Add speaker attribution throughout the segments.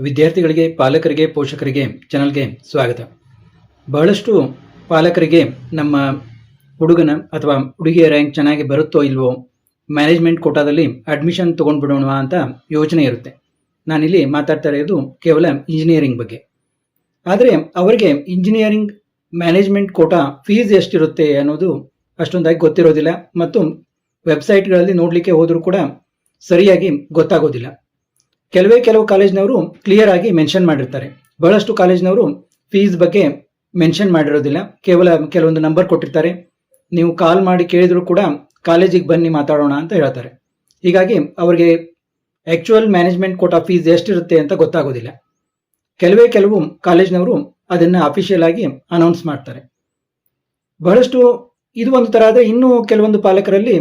Speaker 1: ವಿದ್ಯಾರ್ಥಿಗಳಿಗೆ, ಪಾಲಕರಿಗೆ, ಪೋಷಕರಿಗೆ ಚಾನಲ್ಗೆ ಸ್ವಾಗತ. ಬಹಳಷ್ಟು ಪಾಲಕರಿಗೆ ನಮ್ಮ ಹುಡುಗನ ಅಥವಾ ಹುಡುಗಿಯ ರ್ಯಾಂಕ್ ಚೆನ್ನಾಗಿ ಬರುತ್ತೋ ಇಲ್ವೋ, ಮ್ಯಾನೇಜ್ಮೆಂಟ್ ಕೋಟಾದಲ್ಲಿ ಅಡ್ಮಿಷನ್ ತೊಗೊಂಡ್ಬಿಡೋಣ ಅಂತ ಯೋಚನೆ ಇರುತ್ತೆ. ನಾನಿಲ್ಲಿ ಮಾತಾಡ್ತಾ ಇರೋದು ಕೇವಲ ಇಂಜಿನಿಯರಿಂಗ್ ಬಗ್ಗೆ. ಆದರೆ ಅವರಿಗೆ ಇಂಜಿನಿಯರಿಂಗ್ ಮ್ಯಾನೇಜ್ಮೆಂಟ್ ಕೋಟಾ ಫೀಸ್ ಎಷ್ಟಿರುತ್ತೆ ಅನ್ನೋದು ಅಷ್ಟೊಂದಾಗಿ ಗೊತ್ತಿರೋದಿಲ್ಲ ಮತ್ತು ವೆಬ್ಸೈಟ್ಗಳಲ್ಲಿ ನೋಡಲಿಕ್ಕೆ ಹೋದರೂ ಕೂಡ ಸರಿಯಾಗಿ ಗೊತ್ತಾಗೋದಿಲ್ಲ. ಕೆಲವು ಕಾಲೇಜ್ನವರು ಕ್ಲಿಯರ್ ಆಗಿ ಮೆನ್ಷನ್ ಮಾಡಿರ್ತಾರೆ. ಬಹಳಷ್ಟು ಕಾಲೇಜ್ನವರು ಫೀಸ್ ಬಗ್ಗೆ ಮೆನ್ಷನ್ ಮಾಡಿರೋದಿಲ್ಲ, ಕೇವಲ ಕೆಲವೊಂದು ನಂಬರ್ ಕೊಟ್ಟಿರ್ತಾರೆ. ನೀವು ಕಾಲ್ ಮಾಡಿ ಕೇಳಿದ್ರು ಕೂಡ ಕಾಲೇಜಿಗೆ ಬನ್ನಿ ಮಾತಾಡೋಣ ಅಂತ ಹೇಳ್ತಾರೆ. ಹೀಗಾಗಿ ಅವರಿಗೆ ಆ್ಯಕ್ಚುಯಲ್ ಮ್ಯಾನೇಜ್ಮೆಂಟ್ ಕೋಟಾ ಫೀಸ್ ಎಷ್ಟಿರುತ್ತೆ ಅಂತ ಗೊತ್ತಾಗೋದಿಲ್ಲ. ಕೆಲವು ಕಾಲೇಜ್ನವರು ಅದನ್ನು ಅಫಿಷಿಯಲ್ ಆಗಿ ಅನೌನ್ಸ್ ಮಾಡ್ತಾರೆ. ಬಹಳಷ್ಟು ಇದು ಒಂದು ಥರ ಆದರೆ, ಇನ್ನೂ ಕೆಲವೊಂದು ಪಾಲಕರಲ್ಲಿ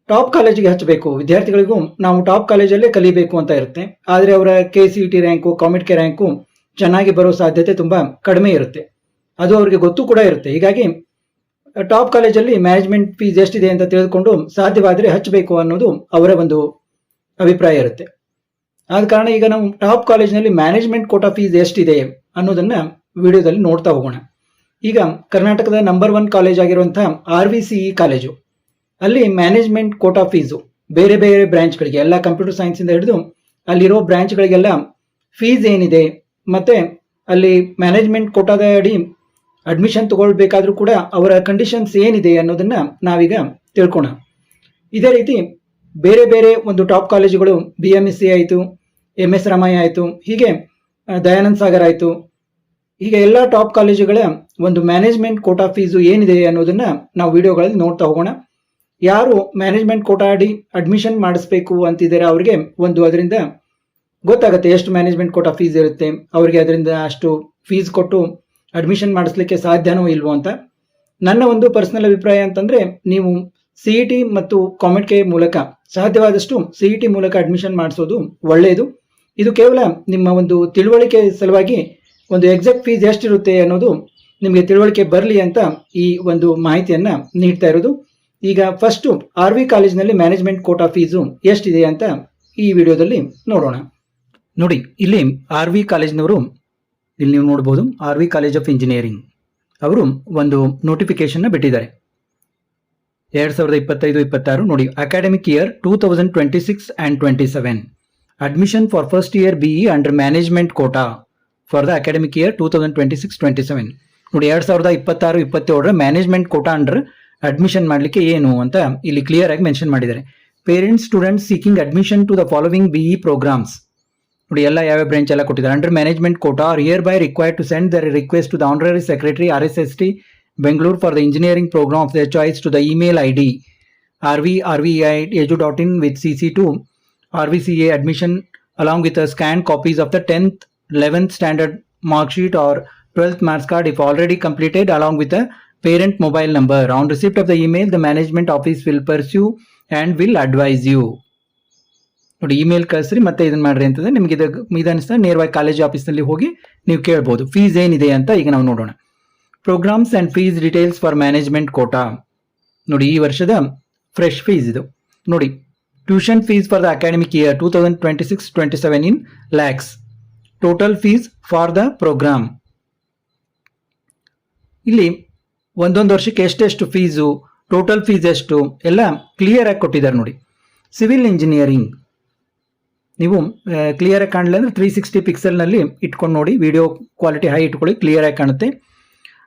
Speaker 1: ಟಾಪ್ ಕಾಲೇಜಿಗೆ ಹಚ್ಚಬೇಕು, ವಿದ್ಯಾರ್ಥಿಗಳಿಗೂ ನಾವು ಟಾಪ್ ಕಾಲೇಜಲ್ಲೇ ಕಲಿಬೇಕು ಅಂತ ಇರುತ್ತೆ. ಆದರೆ ಅವರ KCET ರ್ಯಾಂಕು, ಕಾಮೆಡ್ ಕೆ ರ್ಯಾಂಕು ಚೆನ್ನಾಗಿ ಬರೋ ಸಾಧ್ಯತೆ ತುಂಬ ಕಡಿಮೆ ಇರುತ್ತೆ. ಅದು ಅವರಿಗೆ ಗೊತ್ತು ಕೂಡ ಇರುತ್ತೆ. ಹೀಗಾಗಿ ಟಾಪ್ ಕಾಲೇಜಲ್ಲಿ ಮ್ಯಾನೇಜ್ಮೆಂಟ್ ಫೀಸ್ ಎಷ್ಟಿದೆ ಅಂತ ತಿಳಿದುಕೊಂಡು ಸಾಧ್ಯವಾದರೆ ಹಚ್ಚಬೇಕು ಅನ್ನೋದು ಅವರ ಒಂದು ಅಭಿಪ್ರಾಯ ಇರುತ್ತೆ. ಆದ ಕಾರಣ ಈಗ ನಾವು ಟಾಪ್ ಕಾಲೇಜಿನಲ್ಲಿ ಮ್ಯಾನೇಜ್ಮೆಂಟ್ ಕೋಟಾ ಫೀಸ್ ಎಷ್ಟಿದೆ ಅನ್ನೋದನ್ನು ವಿಡಿಯೋದಲ್ಲಿ ನೋಡ್ತಾ ಹೋಗೋಣ. ಈಗ ಕರ್ನಾಟಕದ ನಂಬರ್ 1 ಕಾಲೇಜ್ ಆಗಿರುವಂತಹ RVCE ಕಾಲೇಜು, ಅಲ್ಲಿ ಮ್ಯಾನೇಜ್ಮೆಂಟ್ ಕೋಟಾ ಫೀಸು ಬೇರೆ ಬ್ರಾಂಚ್ಗಳಿಗೆ, ಎಲ್ಲ ಕಂಪ್ಯೂಟರ್ ಸೈನ್ಸಿಂದ ಹಿಡಿದು ಅಲ್ಲಿರೋ ಬ್ರಾಂಚ್ಗಳಿಗೆಲ್ಲ ಫೀಸ್ ಏನಿದೆ, ಮತ್ತು ಅಲ್ಲಿ ಮ್ಯಾನೇಜ್ಮೆಂಟ್ ಕೋಟಾದ ಅಡಿ ಅಡ್ಮಿಷನ್ ತಗೊಳ್ಬೇಕಾದ್ರೂ ಕೂಡ ಅವರ ಕಂಡೀಷನ್ಸ್ ಏನಿದೆ ಅನ್ನೋದನ್ನು ನಾವೀಗ ತಿಳ್ಕೋಣ. ಇದೇ ರೀತಿ ಬೇರೆ ಒಂದು ಟಾಪ್ ಕಾಲೇಜುಗಳು BMSC ಆಯಿತು, MS ರಾಮಯ್ಯ ಆಯಿತು, ಹೀಗೆ ದಯಾನಂದ್ ಸಾಗರ್ ಆಯಿತು, ಹೀಗೆ ಎಲ್ಲ ಟಾಪ್ ಕಾಲೇಜುಗಳ ಒಂದು ಮ್ಯಾನೇಜ್ಮೆಂಟ್ ಕೋಟಾ ಫೀಸು ಏನಿದೆ ಅನ್ನೋದನ್ನು ನಾವು ವಿಡಿಯೋಗಳಲ್ಲಿ ನೋಡ್ತಾ ಹೋಗೋಣ. ಯಾರು ಮ್ಯಾನೇಜ್ಮೆಂಟ್ ಕೋಟಾ ಅಡಿ ಅಡ್ಮಿಷನ್ ಮಾಡಿಸ್ಬೇಕು ಅಂತಿದ್ದಾರೆ ಅವರಿಗೆ ಅದರಿಂದ ಗೊತ್ತಾಗುತ್ತೆ ಎಷ್ಟು ಮ್ಯಾನೇಜ್ಮೆಂಟ್ ಕೋಟಾ ಫೀಸ್ ಇರುತ್ತೆ, ಅವರಿಗೆ ಅದರಿಂದ ಅಷ್ಟು ಫೀಸ್ ಕೊಟ್ಟು ಅಡ್ಮಿಷನ್ ಮಾಡಿಸ್ಲಿಕ್ಕೆ ಸಾಧ್ಯನೋ ಇಲ್ವೋ ಅಂತ. ನನ್ನ ಒಂದು ಪರ್ಸನಲ್ ಅಭಿಪ್ರಾಯ ಅಂತಂದರೆ, ನೀವು CET ಮತ್ತು ಕಾಮೆಡ್ ಕೆ ಮೂಲಕ ಸಾಧ್ಯವಾದಷ್ಟು CET ಮೂಲಕ ಅಡ್ಮಿಷನ್ ಮಾಡಿಸೋದು ಒಳ್ಳೆಯದು. ಇದು ಕೇವಲ ನಿಮ್ಮ ಒಂದು ತಿಳುವಳಿಕೆ ಸಲುವಾಗಿ ಒಂದು ಎಕ್ಸಾಕ್ಟ್ ಫೀಸ್ ಎಷ್ಟಿರುತ್ತೆ ಅನ್ನೋದು ನಿಮಗೆ ತಿಳುವಳಿಕೆ ಬರಲಿ ಅಂತ ಈ ಒಂದು ಮಾಹಿತಿಯನ್ನು ನೀಡ್ತಾ ಇರೋದು. ಈಗ ಫಸ್ಟು RV ಕಾಲೇಜಿನಲ್ಲಿ ಮ್ಯಾನೇಜ್ಮೆಂಟ್ ಕೋಟಾ ಫೀಸು ಎಷ್ಟಿದೆ ಅಂತ ಈ ವಿಡಿಯೋದಲ್ಲಿ ನೋಡೋಣ. ನೋಡಿ, ಇಲ್ಲಿ RV ಕಾಲೇಜಿನವರು, ಇಲ್ಲಿ ನೀವು ನೋಡ್ಬೋದು RV ಕಾಲೇಜ್ ಆಫ್ ಇಂಜಿನಿಯರಿಂಗ್ ಅವರು ಒಂದು ನೋಟಿಫಿಕೇಶನ್ನ ಬಿಟ್ಟಿದ್ದಾರೆ 2025-26. ನೋಡಿ, academic year 2026 and 27 admission for first year BE under management Kota for the academic year 2026-27. ನೋಡಿ, 2026-27 ಮ್ಯಾನೇಜ್ಮೆಂಟ್ ಕೋಟಾ ಅಂಡರ್ ಅಡ್ಮಿಷನ್ ಮಾಡಲಿಕ್ಕೆ ಏನು ಅಂತ ಇಲ್ಲಿ ಕ್ಲಿಯರ್ ಆಗಿ ಮೆನ್ಷನ್ ಮಾಡಿದ್ದಾರೆ. Parents students seeking admission to the following BE programmes. ನೋಡಿ, ಯಾವ ಬ್ರಾಂಚ್ ಎಲ್ಲ ಕೊಟ್ಟಿದ್ದಾರೆ. Under management quota are hereby required to send their request to the honorary secretary RSST Bengaluru for the engineering programme of their choice to the email ID rv@edu.in with CC to RVCA admission along with a scanned copies of the 10th 11th standard mark sheet or 12th marks card if already completed along with a parent mobile number. On receipt of the email, the management office will pursue and will advise you. ನೋಡಿ, email ಕಳಿಸ್ರಿ ಮತ್ತೆ ಇದನ್ನ ಮಾಡ್ರಿ ಅಂತಂದ್ರೆ ನಿಮಗೆ ಇದನ್ನಿಸ್ತಾ ನೇರವಾಗಿ college ಆಫೀಸ್ನಲ್ಲಿ ಹೋಗಿ ನೀವು ಕೇಳ್ಬೋದು ಫೀಸ್ ಏನಿದೆ ಅಂತ. ಈಗ ನಾವು ನೋಡೋಣ. Programmes and fees details for management quota. ನೋಡಿ, ಈ ವರ್ಷದ ಫ್ರೆಶ್ ಫೀಸ್ ಇದು. ನೋಡಿ, tuition fees for the academic year 2026-27 in lakhs. Total fees for the programme. ಇಲ್ಲಿ ಒಂದೊಂದು ವರ್ಷಕ್ಕೆ ಎಷ್ಟೆಷ್ಟು ಫೀಸು, ಟೋಟಲ್ ಫೀಸ್ ಎಷ್ಟು ಎಲ್ಲ ಕ್ಲಿಯರ್ ಆಗಿ ಕೊಟ್ಟಿದ್ದಾರೆ. ನೋಡಿ, ಸಿವಿಲ್ ಇಂಜಿನಿಯರಿಂಗ್ ನೀವು ಕ್ಲಿಯರ್ ಆಗಿ ಕಾಣಲಿಲ್ಲ ಅಂದರೆ 360 ಪಿಕ್ಸೆಲ್ನಲ್ಲಿ ಇಟ್ಕೊಂಡು ನೋಡಿ, ವಿಡಿಯೋ ಕ್ವಾಲಿಟಿ ಹೈ ಇಟ್ಕೊಳ್ಳಿ, ಕ್ಲಿಯರ್ ಆಗಿ ಕಾಣುತ್ತೆ.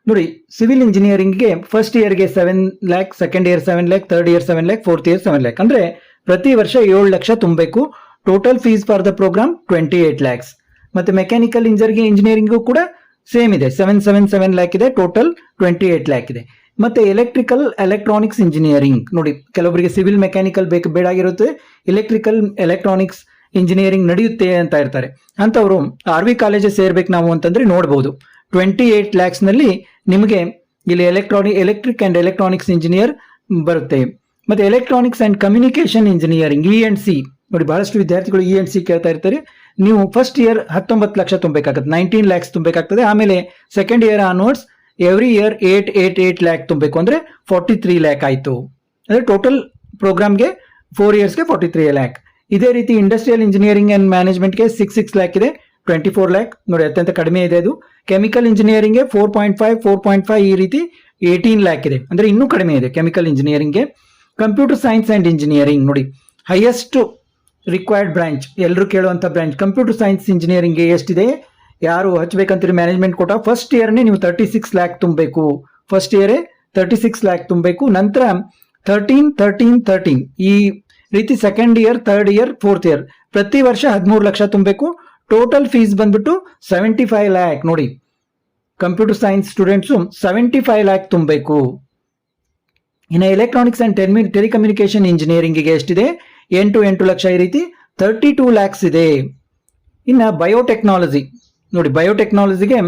Speaker 1: ನೋಡಿ, ಸಿವಿಲ್ ಇಂಜಿನಿಯರಿಂಗ್ಗೆ ಫಸ್ಟ್ ಇಯರ್ಗೆ 7 lakh, second year 7 lakh, third year 7 lakh, fourth year 7 lakh. ಅಂದರೆ ಪ್ರತಿ ವರ್ಷ 7 ಲಕ್ಷ ತುಂಬಬೇಕು. Total fees for the program 28 lakhs. ಮತ್ತು ಮೆಕ್ಯಾನಿಕಲ್ ಇಂಜಿನಿಯರಿಂಗು ಕೂಡ ಸೇಮ್ ಇದೆ, 777 lakh ಇದೆ, ಟೋಟಲ್ 28 lakh ಇದೆ. ಮತ್ತು ಎಲೆಕ್ಟ್ರಾನಿಕ್ಸ್ ಇಂಜಿನಿಯರಿಂಗ್, ನೋಡಿ, ಕೆಲವೊಬ್ಬರಿಗೆ ಸಿವಿಲ್ ಮೆಕ್ಯಾನಿಕಲ್ ಬೇಡಾಗಿರುತ್ತೆ, ಎಲೆಕ್ಟ್ರಿಕಲ್ ಎಲೆಕ್ಟ್ರಾನಿಕ್ಸ್ ಇಂಜಿನಿಯರಿಂಗ್ ನಡೆಯುತ್ತೆ ಅಂತ ಇರ್ತಾರೆ. ಅಂಥವರು RV ಕಾಲೇಜ್ ಸೇರ್ಬೇಕು ನಾವು ಅಂತಂದರೆ ನೋಡ್ಬೋದು 28 lakhsನಲ್ಲಿ ನಿಮಗೆ ಇಲ್ಲಿ ಎಲೆಕ್ಟ್ರಿಕ್ ಆ್ಯಂಡ್ ಎಲೆಕ್ಟ್ರಾನಿಕ್ಸ್ ಇಂಜಿನಿಯರ್ ಬರುತ್ತೆ. ಮತ್ತು electronics and communication engineering E&C. ನೋಡಿ, ಬಹಳಷ್ಟು ವಿದ್ಯಾರ್ಥಿಗಳು E&C ಕೇಳ್ತಾ ಇರ್ತಾರೆ. ನೀವು ಫಸ್ಟ್ ಇಯರ್ 19 ಲಕ್ಷ ತುಂಬಬೇಕಾಗುತ್ತೆ, 19 lakhs ತುಂಬಬೇಕಾಗ್ತದೆ. ಆಮೇಲೆ second year onwards every year 8 lakh ತುಂಬಬೇಕು, ಅಂದರೆ 43 lakh ಆಯಿತು. ಅಂದರೆ ಟೋಟಲ್ ಪ್ರೋಗ್ರಾಮ್ಗೆ 4 yearsಗೆ 43 lakh. ಇದೇ ರೀತಿ ಇಂಡಸ್ಟ್ರಿಯಲ್ ಇಂಜಿನಿಯರಿಂಗ್ ಆ್ಯಂಡ್ ಮ್ಯಾನೇಜ್ಮೆಂಟ್ಗೆ 6 lakh ಇದೆ, 24 ಲ್ಯಾಕ್ ನೋಡಿ, ಅತ್ಯಂತ ಕಡಿಮೆ ಇದೆ ಅದು. ಕೆಮಿಕಲ್ ಇಂಜಿನಿಯರಿಂಗ್ಗೆ 4.5 ಈ ರೀತಿ 18 ಲ್ಯಾಕ್ ಇದೆ, ಅಂದ್ರೆ ಇನ್ನೂ ಕಡಿಮೆ ಇದೆ ಕೆಮಿಕಲ್ ಇಂಜಿನಿಯರಿಂಗ್ಗೆ. ಕಂಪ್ಯೂಟರ್ ಸೈನ್ಸ್ ಅಂಡ್ ಇಂಜಿನಿಯರಿಂಗ್ ನೋಡಿ, ಹೈಯೆಸ್ಟ್ ರಿಕ್ವೈರ್ಡ್ ಬ್ರಾಂಚ್, ಎಲ್ಲರೂ ಕೇಳುವಂಥ ಬ್ರಾಂಚ್ ಕಂಪ್ಯೂಟರ್ ಸೈನ್ಸ್ ಇಂಜಿನಿಯರಿಂಗ್ಗೆ ಎಷ್ಟಿದೆ, ಯಾರು ಹಚ್ಬೇಕಂತೀರಿ ಮ್ಯಾನೇಜ್ಮೆಂಟ್ ಕೋಟಾ, ಫಸ್ಟ್ ಇಯರ್ನೇ ನೀವು 36 ಲ್ಯಾಕ್ ತುಂಬಬೇಕು. ಫಸ್ಟ್ ಇಯರೇ 36 ಲ್ಯಾಕ್ ತುಂಬಬೇಕು. ನಂತರ 13 ಈ ರೀತಿ second year, third year, fourth year ಪ್ರತಿ ವರ್ಷ 13 ಲಕ್ಷ ತುಂಬಬೇಕು. ಟೋಟಲ್ ಫೀಸ್ ಬಂದ್ಬಿಟ್ಟು 75 ಲ್ಯಾಕ್ ನೋಡಿ, ಕಂಪ್ಯೂಟರ್ ಸೈನ್ಸ್ ಸ್ಟೂಡೆಂಟ್ಸು 75 ಲ್ಯಾಕ್ ತುಂಬಬೇಕು. ಇನ್ನು ಎಲೆಕ್ಟ್ರಾನಿಕ್ಸ್ ಅಂಡ್ ಟೆಲಿಕಮ್ಯುನಿಕೇಶನ್ ಇಂಜಿನಿಯರಿಂಗಿಗೆ ಎಷ್ಟಿದೆ, 8 ಲಕ್ಷ ಈ ರೀತಿ 32 ಲ್ಯಾಕ್ಸ್ ಇದೆ. ಇನ್ನು ಬಯೋಟೆಕ್ನಾಲಜಿ ನೋಡಿ, ಬಯೋಟೆಕ್ನಾಲಜಿಗೆ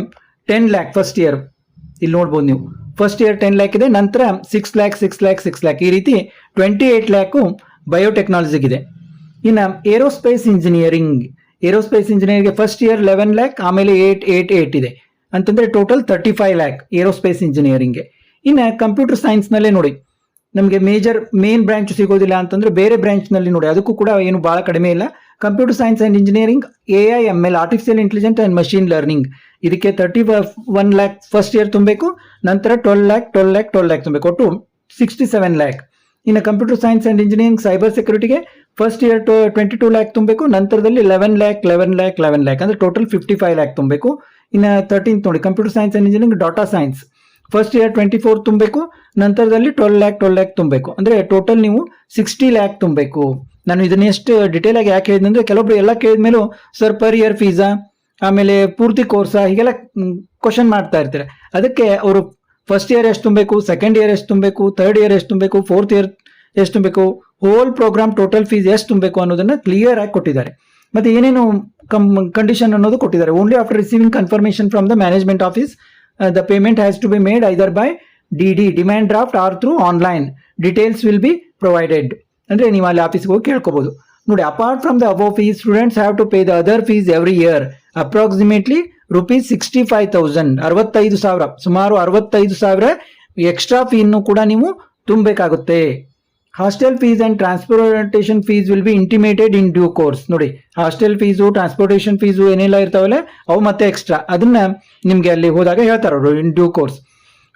Speaker 1: 10 ಲ್ಯಾಕ್ ಫಸ್ಟ್ ಇಯರ್, ಇಲ್ಲಿ ನೋಡ್ಬೋದು ನೀವು, ಫಸ್ಟ್ ಇಯರ್ 10 ಲ್ಯಾಕ್ ಇದೆ. ನಂತರ 6 ಲ್ಯಾಕ್ ಈ ರೀತಿ 28 ಲ್ಯಾಕು ಬಯೋಟೆಕ್ನಾಲಜಿಗಿದೆ. ಇನ್ನು ಏರೋಸ್ಪೇಸ್ ಇಂಜಿನಿಯರಿಂಗ್ಗೆ ಫಸ್ಟ್ ಇಯರ್ 11 ಲ್ಯಾಕ್, ಆಮೇಲೆ 8 ಇದೆ, ಅಂತಂದ್ರೆ ಟೋಟಲ್ 35 ಲ್ಯಾಕ್ ಏರೋಸ್ಪೇಸ್ ಇಂಜಿನಿಯರಿಂಗ್ಗೆ. ಇನ್ನು ಕಂಪ್ಯೂಟರ್ ಸೈನ್ಸ್ನಲ್ಲೇ ನೋಡಿ, ನಮಗೆ ಮೇನ್ ಬ್ರಾಂಚ್ ಸಿಗೋದಿಲ್ಲ ಅಂತಂದ್ರೆ ಬೇರೆ ಬ್ರಾಂಚ್ನಲ್ಲಿ ನೋಡಿ, ಅದಕ್ಕೂ ಕೂಡ ಏನು ಭಾಳ ಕಡಿಮೆ ಇಲ್ಲ. Computer science and engineering, AIML artificial intelligence and machine learning, ಇದಕ್ಕೆ 31 ಲ್ಯಾಕ್ ಫಸ್ಟ್ ಇಯರ್ ತುಂಬಬೇಕು. ನಂತರ 12 ಲ್ಯಾಕ್ ತುಂಬಬೇಕು, ಒಟ್ಟು 67 ಲ್ಯಾಕ್. ಇನ್ನು computer science and engineering cyber ಸೆಕ್ಯೂರಿಟಿಗೆ ಫಸ್ಟ್ ಇಯರ್ 22 ಲ್ಯಾಕ್ ತುಂಬಬೇಕು. ನಂತರದಲ್ಲಿ 11 ಲ್ಯಾಕ್ ಅಂದ್ರೆ ಟೋಟಲ್ 55 ಲ್ಯಾಕ್ ತುಂಬಬೇಕು. ಇನ್ನು 13th ನೋಡಿ, computer science and engineering data science first year 24 ತುಂಬಬೇಕು. ನಂತರದಲ್ಲಿ 12 ಲ್ಯಾಕ್ ತುಂಬಬೇಕು, ಅಂದ್ರೆ ಟೋಟಲ್ ನೀವು 60 ಲ್ಯಾಕ್ ತುಂಬಬೇಕು. ನಾನು ಇದನ್ನ ಎಷ್ಟು ಡಿಟೇಲ್ ಆಗಿ ಯಾಕೆ ಹೇಳಿದೆ ಅಂದ್ರೆ, ಕೆಲವೊಬ್ರು ಎಲ್ಲ ಕೇಳಿದ್ಮೇಲೂ ಸರ್ ಪರ್ ಇಯರ್ ಫೀಸಾ, ಆಮೇಲೆ ಪೂರ್ತಿ ಕೋರ್ಸಾ, ಹೀಗೆಲ್ಲ ಕ್ವಶನ್ ಮಾಡ್ತಾ ಇರ್ತಾರೆ. ಅದಕ್ಕೆ ಅವರು ಫಸ್ಟ್ ಇಯರ್ ಎಷ್ಟು ತುಂಬಬೇಕು, ಸೆಕೆಂಡ್ ಇಯರ್ ಎಷ್ಟು ತುಂಬಬೇಕು, ಥರ್ಡ್ ಇಯರ್ ಎಷ್ಟು ತುಂಬಬೇಕು, ಫೋರ್ತ್ ಇಯರ್ ಎಷ್ಟು ತುಂಬಬೇಕು, ಹೋಲ್ ಪ್ರೋಗ್ರಾಮ್ ಟೋಟಲ್ ಫೀಸ್ ಎಷ್ಟು ತುಂಬಬೇಕು ಅನ್ನೋದನ್ನ ಕ್ಲಿಯರ್ ಆಗಿ ಕೊಟ್ಟಿದ್ದಾರೆ. ಮತ್ತೆ ಏನೇನು ಕಂಡೀಷನ್ ಅನ್ನೋದು ಕೊಟ್ಟಿದ್ದಾರೆ. Only after receiving confirmation from the management office the payment has to be made either by DD demand draft or through online. Details will be provided. ಅಂದ್ರೆ ನೀವು ಅಲ್ಲಿ ಆಫೀಸ್ಗೆ ಹೋಗಿ ಕೇಳ್ಕೋಬಹುದು ನೋಡಿ. Apart from the above fees, students have to pay the other fees every year approximately ₹65,000 65,000, ಸುಮಾರು 65,000 extra ಫೀನ್ನು ಕೂಡ ನೀವು ತುಂಬಬೇಕಾಗುತ್ತೆ. Hostel fees and transportation fees will be intimated in due course ನೋಡಿ. ಹಾಸ್ಟೆಲ್ ಫೀಸು, ಟ್ರಾನ್ಸ್ಪೋರ್ಟೇಷನ್ ಫೀಸು ಏನೆಲ್ಲ ಇರ್ತಾವಲ್ಲ ಅವು ಮತ್ತೆ ಎಕ್ಸ್ಟ್ರಾ, ಅದನ್ನ ನಿಮ್ಗೆ ಅಲ್ಲಿ ಹೋದಾಗ ಹೇಳ್ತಾರ ಅವರು ಇನ್ ಡ್ಯೂ ಕೋರ್ಸ್.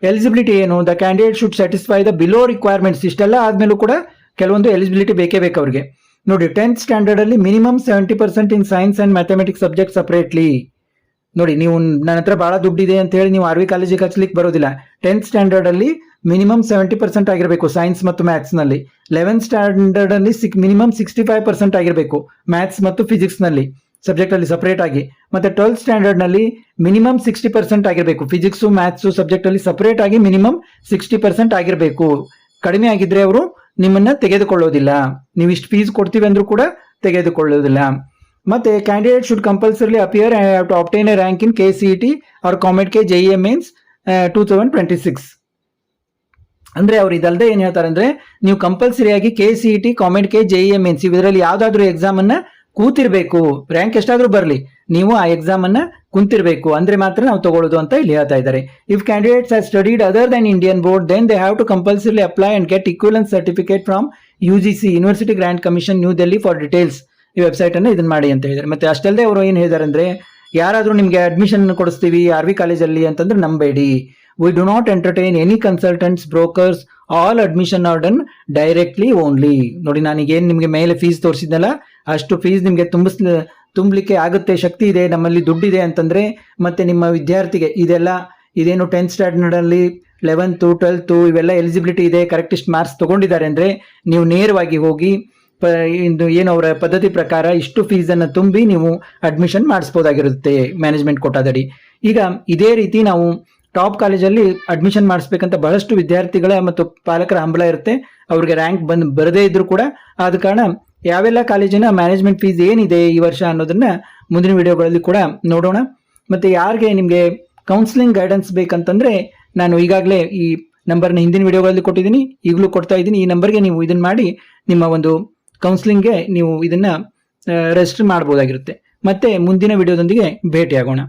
Speaker 1: ಎಲಿಜಿಬಿಲಿಟಿ ಏನು, the candidate should satisfy the below requirements. ಇಷ್ಟೆಲ್ಲ ಆದ್ಮೇಲೂ ಕೂಡ ಕೆಲವೊಂದು ಎಲಿಜಿಬಿಲಿಟಿ ಬೇಕೇ ಬೇಕು ಅವ್ರಿಗೆ ನೋಡಿ. 10th ಸ್ಟ್ಯಾಂಡರ್ಡ್ ಅಲ್ಲಿ minimum 70% in science and mathematics subject separately ನೋಡಿ. ನೀವು ನನ್ನ ಹತ್ರ ಬಹಳ ದುಡ್ಡಿದೆ ಅಂತ ಹೇಳಿ ನೀವು RV ಕಾಲೇಜಿಗೆ ಹಚ್ಲಿಕ್ಕೆ ಬರೋದಿಲ್ಲ. 10th ಸ್ಟ್ಯಾಂಡರ್ಡ್ ಅಲ್ಲಿ ಮಿನಿಮಮ್ 70% ಆಗಿರಬೇಕು ಸೈನ್ಸ್ ಮತ್ತು ಮ್ಯಾಥ್ಸ್ ನಲ್ಲಿ. 11th ಸ್ಟ್ಯಾಂಡರ್ಡ್ ಅಲ್ಲಿ ಮಿನಿಮಮ್ 65% ಆಗಿರಬೇಕು ಮ್ಯಾಥ್ಸ್ ಮತ್ತು ಫಿಸಿಕ್ಸ್ ನಲ್ಲಿ ಸಬ್ಜೆಕ್ಟ್ ಅಲ್ಲಿ ಸಪರೇಟ್ ಆಗಿ. ಮತ್ತೆ 12th ಸ್ಟ್ಯಾಂಡರ್ಡ್ ನಲ್ಲಿ ಮಿನಿಮಮ್ 60% ಆಗಿರಬೇಕು ಫಿಸಿಕ್ಸ್ ಮ್ಯಾಥ್ಸ್ ಸಬ್ಜೆಕ್ಟ್ ಅಲ್ಲಿ ಸಪರೇಟ್ ಆಗಿ ಮಿನಿಮಮ್ 60% ಆಗಿರಬೇಕು. ಕಡಿಮೆ ಆಗಿದ್ರೆ ಅವರು ನಿಮ್ಮನ್ನ ತೆಗೆದುಕೊಳ್ಳೋದಿಲ್ಲ, ನೀವು ಇಷ್ಟು ಫೀಸ್ ಕೊಡ್ತೀವಿ ಅಂದ್ರೂ ಕೂಡ ತೆಗೆದುಕೊಳ್ಳೋದಿಲ್ಲ. ಮತ್ತೆ candidate should compulsorily appear to obtain a rank in KCET or COMEDK JEE Mains 2026. ಅಂದ್ರೆ ಅವ್ರು ಇದಲ್ಲದೆ ಏನ್ ಹೇಳ್ತಾರೆ ಅಂದ್ರೆ, ನೀವು ಕಂಪಲ್ಸರಿಯಾಗಿ KCET COMEDK JEE Mains ಇದರಲ್ಲಿ ಯಾವ್ದಾದ್ರು ಎಕ್ಸಾಮ್ ಅನ್ನ ಕೂತಿರ್ಬೇಕು. ರ್ಯಾಂಕ್ ಎಷ್ಟಾದ್ರೂ ಬರಲಿ, ನೀವು ಆ ಎಕ್ಸಾಮ್ ಅನ್ನ ಕುಂತಿರ್ಬೇಕು, ಅಂದ್ರೆ ಮಾತ್ರ ನಾವು ತಗೊಳ್ಳೋದು ಅಂತ ಇಲ್ಲಿ ಹೇಳ್ತಾ ಇದ್ದಾರೆ. If candidates have studied other than Indian board, then they have to compulsorily apply and get equivalence certificate from UGC university grant commission new Delhi for details. ಈ ವೆಬ್ಸೈಟ್ ಅನ್ನು ಇದನ್ನ ಮಾಡಿ ಅಂತ ಹೇಳಿದ್ದಾರೆ. ಮತ್ತೆ ಅಷ್ಟಲ್ಲದೆ ಅವರು ಏನ್ ಹೇಳಿದ್ದಾರೆ ಅಂದ್ರೆ, ಯಾರಾದ್ರೂ ನಿಮ್ಗೆ ಅಡ್ಮಿಷನ್ ಕೊಡಿಸ್ತೀವಿ RV ಕಾಲೇಜಲ್ಲಿ ಅಂತಂದ್ರೆ ನಂಬೇಡಿ. We do not entertain any consultants, brokers, all admission are done directly only. ನೋಡಿ, ನಾನೀಗೇನು ನಿಮಗೆ ಮೇಲೆ ಫೀಸ್ ತೋರಿಸಿದ್ನಲ್ಲ ಅಷ್ಟು ಫೀಸ್ ನಿಮಗೆ ತುಂಬಲಿಕ್ಕೆ ಆಗುತ್ತೆ, ಶಕ್ತಿ ಇದೆ, ನಮ್ಮಲ್ಲಿ ದುಡ್ಡಿದೆ ಅಂತಂದ್ರೆ. ಮತ್ತೆ ನಿಮ್ಮ ವಿದ್ಯಾರ್ಥಿಗೆ ಇದೇನು 10th ಸ್ಟ್ಯಾಂಡರ್ಡ್ ಅಲ್ಲಿ 11th 12th ಇವೆಲ್ಲ ಎಲಿಜಿಬಿಲಿಟಿ ಇದೆ, ಕರೆಕ್ಟ್ ಇಷ್ಟು ಮಾರ್ಕ್ಸ್ ತಗೊಂಡಿದ್ದಾರೆ ಅಂದ್ರೆ ನೀವು ನೇರವಾಗಿ ಹೋಗಿ ಏನು ಅವರ ಪದ್ಧತಿ ಪ್ರಕಾರ ಇಷ್ಟು ಫೀಸನ್ನು ತುಂಬಿ ನೀವು ಅಡ್ಮಿಷನ್ ಮಾಡಿಸ್ಬೋದಾಗಿರುತ್ತೆ ಮ್ಯಾನೇಜ್ಮೆಂಟ್ ಕೋಟಾದಡಿ. ಈಗ ಇದೇ ರೀತಿ ನಾವು ಟಾಪ್ ಕಾಲೇಜಲ್ಲಿ ಅಡ್ಮಿಷನ್ ಮಾಡಿಸ್ಬೇಕಂತ ಬಹಳಷ್ಟು ವಿದ್ಯಾರ್ಥಿಗಳ ಮತ್ತು ಪಾಲಕರ ಹಂಬಲ ಇರುತ್ತೆ. ಅವ್ರಿಗೆ ರ್ಯಾಂಕ್ ಬರದೇ ಇದ್ರು ಕೂಡ. ಆದ ಕಾರಣ ಯಾವೆಲ್ಲ ಕಾಲೇಜಿನ ಮ್ಯಾನೇಜ್ಮೆಂಟ್ ಫೀಸ್ ಏನಿದೆ ಈ ವರ್ಷ ಅನ್ನೋದನ್ನ ಮುಂದಿನ ವಿಡಿಯೋಗಳಲ್ಲಿ ಕೂಡ ನೋಡೋಣ. ಮತ್ತೆ ಯಾರಿಗೆ ನಿಮಗೆ ಕೌನ್ಸಿಲಿಂಗ್ ಗೈಡೆನ್ಸ್ ಬೇಕಂತಂದ್ರೆ ನಾನು ಈಗಾಗಲೇ ಈ ನಂಬರ್ನ ಹಿಂದಿನ ವಿಡಿಯೋಗಳಲ್ಲಿ ಕೊಟ್ಟಿದ್ದೀನಿ, ಈಗಲೂ ಕೊಡ್ತಾ ಇದ್ದೀನಿ. ಈ ನಂಬರ್ಗೆ ನೀವು ಇದನ್ನ ಮಾಡಿ ನಿಮ್ಮ ಒಂದು ಕೌನ್ಸಿಲಿಂಗ್ಗೆ ನೀವು ಇದನ್ನ ರಿಜಿಸ್ಟರ್ ಮಾಡಬಹುದಾಗಿರುತ್ತೆ. ಮತ್ತೆ ಮುಂದಿನ ವಿಡಿಯೋದೊಂದಿಗೆ ಭೇಟಿಯಾಗೋಣ.